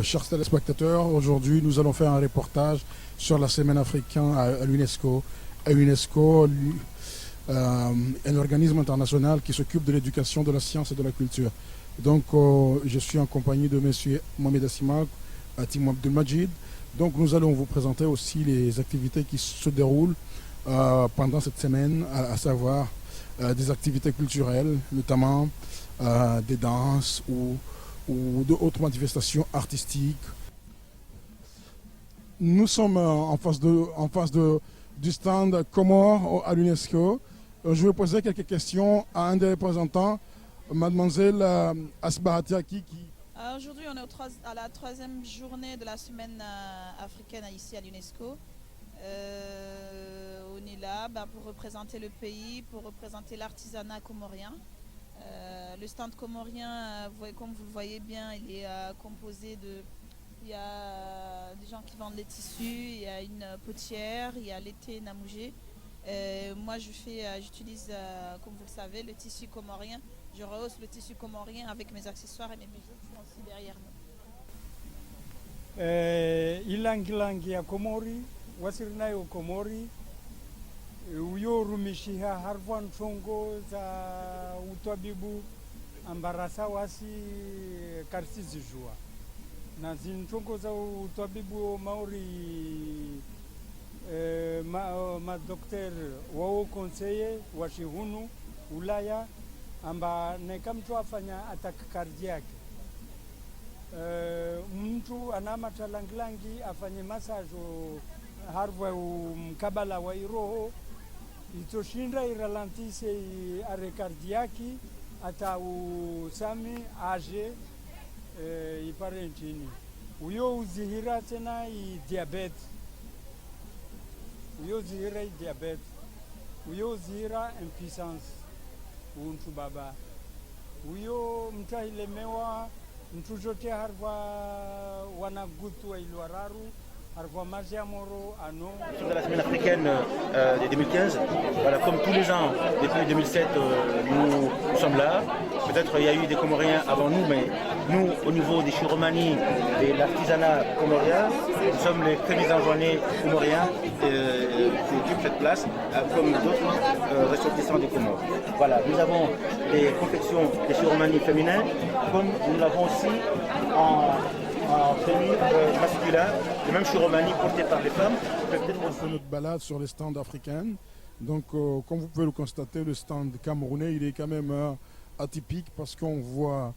Chers téléspectateurs, aujourd'hui nous allons faire un reportage sur la semaine africaine à l'UNESCO. l'UNESCO est un organisme international qui s'occupe de l'éducation, de la science et de la culture. Donc je suis en compagnie de M. Mohamed Assima, Tim Abdelmajid. Donc nous allons vous présenter aussi les activités qui se déroulent pendant cette semaine, à savoir des activités culturelles, notamment des danses ou d'autres manifestations artistiques. Nous sommes en face du stand Comores à l'UNESCO. Je vais poser quelques questions à un des représentants, mademoiselle Asba Atiaki. Aujourd'hui, on est à la troisième journée de la semaine africaine ici à l'UNESCO. On est là pour représenter le pays, pour représenter l'artisanat comorien. Le stand comorien, comme vous le voyez bien, il est composé de... Il y a des gens qui vendent les tissus, il y a une potière, il y a l'été namougé. Moi, j'utilise, comme vous le savez, le tissu comorien. Je rehausse le tissu comorien avec mes accessoires et mes bijoux qui sont aussi derrière nous. Ilangilangi ya Komori, wasirinayo Komori, uyorumishiha harvan songo za utwabibu ambarasa wasi karsizi jua. Na zintongo za utwabibu maori ma dokter wao konseye washihunu Ulaya amba nekamtu afanya attack cardiaque. Mtu anama talanglangi afanye masajo harva mkabala wa iroho itoshinda iralantise are cardiaque ata usami age ipare nchini. Uyo uzihira tena diabetes. Uyo uzihira diabetes. Uyo uzihira impuissance. Untu baba. Uyo mtahilemewa mtu jote harva wanagutu wa ilwararu. De la semaine africaine de 2015, voilà, comme tous les ans depuis 2007, nous sommes là. Peut-être il y a eu des Comoriens avant nous, mais nous, au niveau des chiromanies et de l'artisanat comorien, nous sommes les premiers enjoignés comoriens qui occupent cette place, comme d'autres ressortissants des Comores. Voilà, nous avons des confections des chiromanies féminins, comme nous l'avons aussi en tenue masculin, le même chiromanie portée par les femmes. On fait notre balade sur les stands africains. Donc, comme vous pouvez le constater, le stand camerounais, il est quand même atypique parce qu'on voit,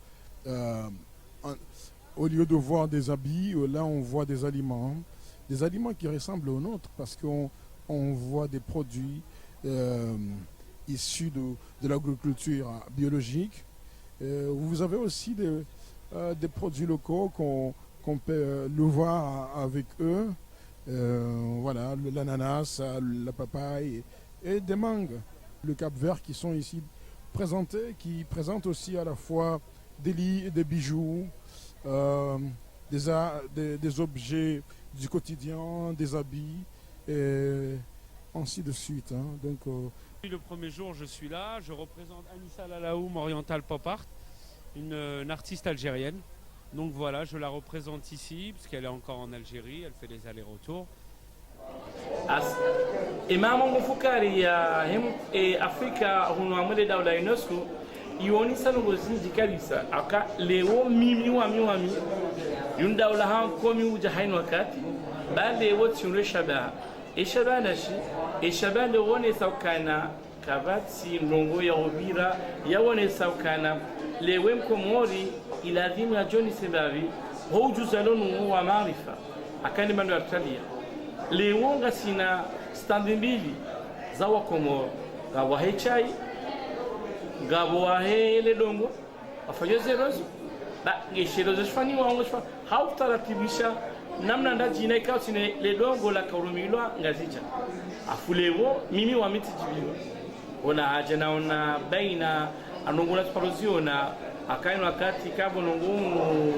au lieu de voir des habits, là on voit des aliments qui ressemblent aux nôtres parce qu'on voit des produits issus de l'agriculture biologique. Vous avez aussi des produits locaux qu'on peut le voir avec eux. Voilà, l'ananas, la papaye et des mangues. Le Cap-Vert qui sont ici présentés, qui présentent aussi à la fois des lits, des bijoux, des objets du quotidien, des habits et ainsi de suite. Donc, le premier jour, je suis là, je représente Anissa Lalaoum, Oriental Pop Art, une artiste algérienne. Donc voilà, je la représente ici, parce qu'elle est encore en Algérie, elle fait des allers-retours. Imam Mufukari ya Afrika hunamwele daula UNESCO ionisa ngozinji kabisa aka leo mimi yun daula han komi uja hain wakati bale wote yunreshabaha eshabanashi eshabane wone saukana kabati ndongo ya Uvira yawone saukana lewem Komori iladhimu ya Johnny Sebavi houjuzalonu wa maarifa akani manu artalia lewonga sina standi mbili za Wakomoro gawahe chai gawahe ledongo afanye zerozo ba ngesherozo shfani wango shfa hautaratibisha namna ndaji inaika sine ledongo la karumilwa ngazija afulewo mimi wa miti jibiwa ona haja naona baina anongula paroziona akaino wakati kabo nongumu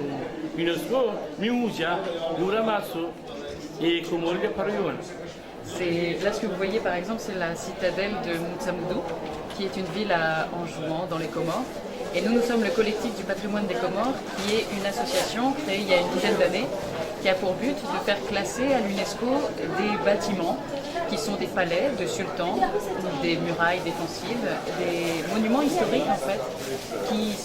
UNESCO miuja yuramaso Komori de Pariona Là, ce que vous voyez par exemple, c'est la citadelle de Moutsamoudou, qui est une ville à Anjouan, dans les Comores. Et nous sommes le collectif du patrimoine des Comores, qui est une association créée il y a une dizaine d'années, qui a pour but de faire classer à l'UNESCO des bâtiments qui sont des palais de sultans, des murailles défensives, des monuments historiques en fait, qui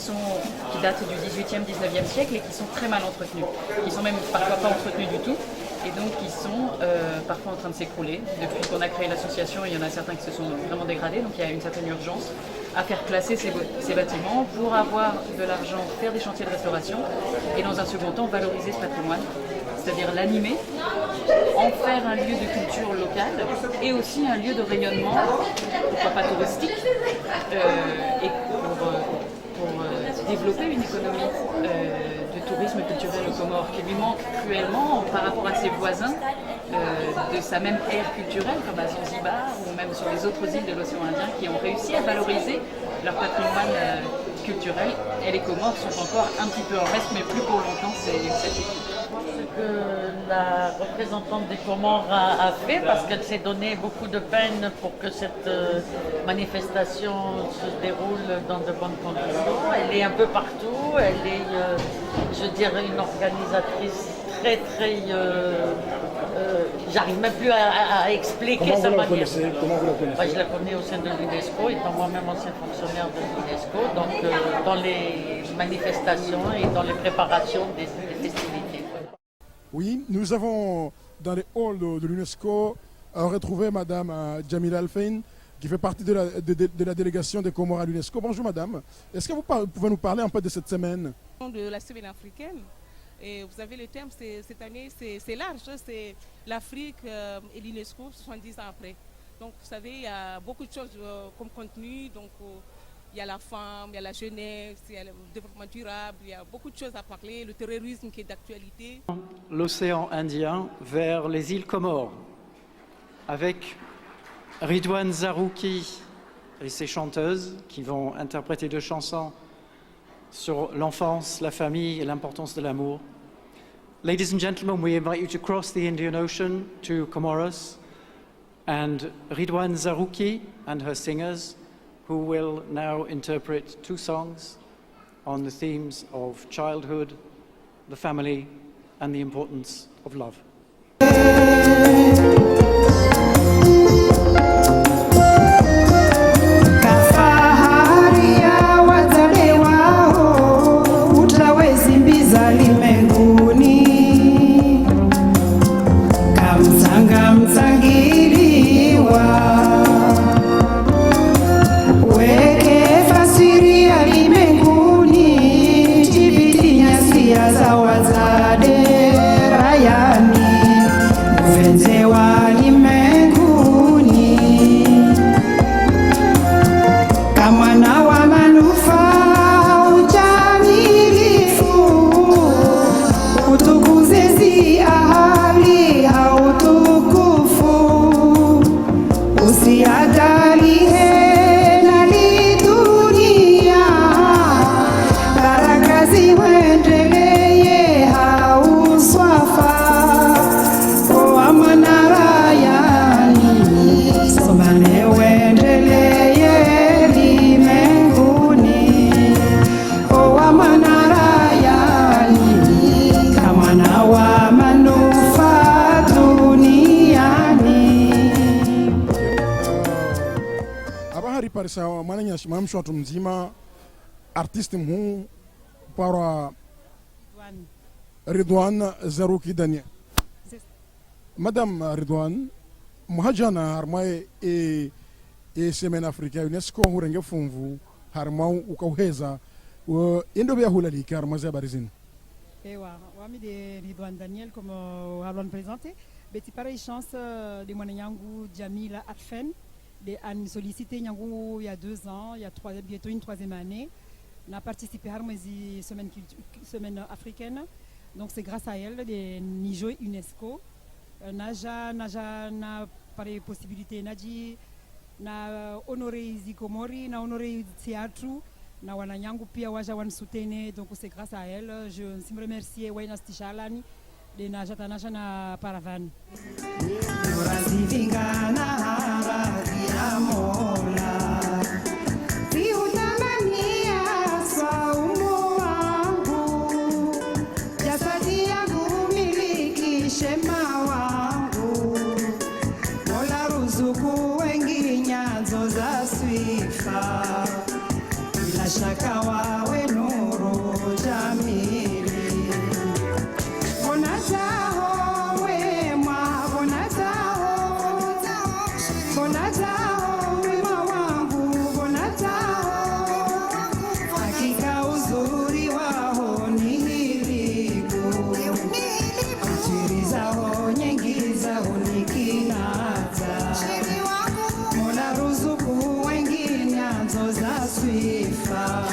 datent du 18e, 19e siècle et qui sont très mal entretenus, qui sont même parfois pas entretenus du tout, et donc qui sont parfois en train de s'écrouler. Depuis qu'on a créé l'association, il y en a certains qui se sont vraiment dégradés, donc il y a une certaine urgence à faire classer ces bâtiments pour avoir de l'argent, faire des chantiers de restauration et dans un second temps valoriser ce patrimoine, c'est-à-dire l'animer, en faire un lieu de culture locale et aussi un lieu de rayonnement, pourquoi pas touristique, et pour développer une économie de tourisme culturel aux Comores qui lui manque cruellement par rapport à ses voisins de sa même ère culturelle comme à Zanzibar ou même sur les autres îles de l'océan Indien qui ont réussi à valoriser leur patrimoine culturel, et les Comores sont encore un petit peu en reste, mais plus pour longtemps cette équipe. Ce que la représentante des Comores a fait, parce qu'elle s'est donné beaucoup de peine pour que cette manifestation se déroule dans de bonnes conditions. Elle est un peu partout, elle est, je dirais, une organisatrice très très... j'arrive même plus à expliquer sa manière. Comment vous la connaissez? Je la connais au sein de l'UNESCO, étant moi-même ancien fonctionnaire de l'UNESCO, donc dans les manifestations et dans les préparations des festivités. Oui, nous avons dans les halls de l'UNESCO retrouvé Madame Jamila Alfein, qui fait partie de la délégation des Comores à l'UNESCO. Bonjour Madame, est-ce que vous pouvez nous parler un peu de cette semaine? De la semaine africaine. Et vous savez, le thème, cette année, c'est large, c'est l'Afrique et l'UNESCO 70 ans après. Donc, vous savez, il y a beaucoup de choses comme contenu. Donc, il y a la femme, il y a la jeunesse, il y a le développement durable, il y a beaucoup de choses à parler, le terrorisme qui est d'actualité. L'océan Indien vers les îles Comores, avec Ridouane Zarouki et ses chanteuses qui vont interpréter 2 chansons sur l'enfance, la famille et l'importance de l'amour. Ladies and gentlemen, we invite you to cross the Indian Ocean to Comoros, and Ridouane Zarouki and her singers, who will now interpret 2 songs on the themes of childhood, the family, and the importance of love. Mtu mzima artiste mkuu para Ridouane Zarouki Daniel. Madame Ridouane, mhajana harmae semaine africaine UNESCO hurenge funvu harmau ukauheza endo bya hulalika harmaze barizin. Ewa, wami de Ridouane Daniel comme Harlon présenté, beti pareil chance de mwananyangu Jamila Alfein. À nous solliciter il y a 2 ans, il y a bientôt une 3e année. On a participé à la semaine africaine. Donc c'est grâce à elle, de Nijo UNESCO. Naja pas de possibilité, na honoré Zikomori, na honoré théâtre, na wananyangu pia waja wan soutenir. Donc c'est grâce à elle. Je me remercie Wayna Stichalani de na jatana na paravan Urazivingana haradhi ya Mola Viutamania saumu wangu Jasadi yangu miliki shema wangu Mola ruzuku wengi nyanzo za swifa Bila shaka wawe nuru jamili Bonataho wema Bonataho wema wangu Bonataho Hakika uzuri wao ni hiliku Achiri zao nyengi zao ni kinata Mola ruzuku wengi nyanzo za swifa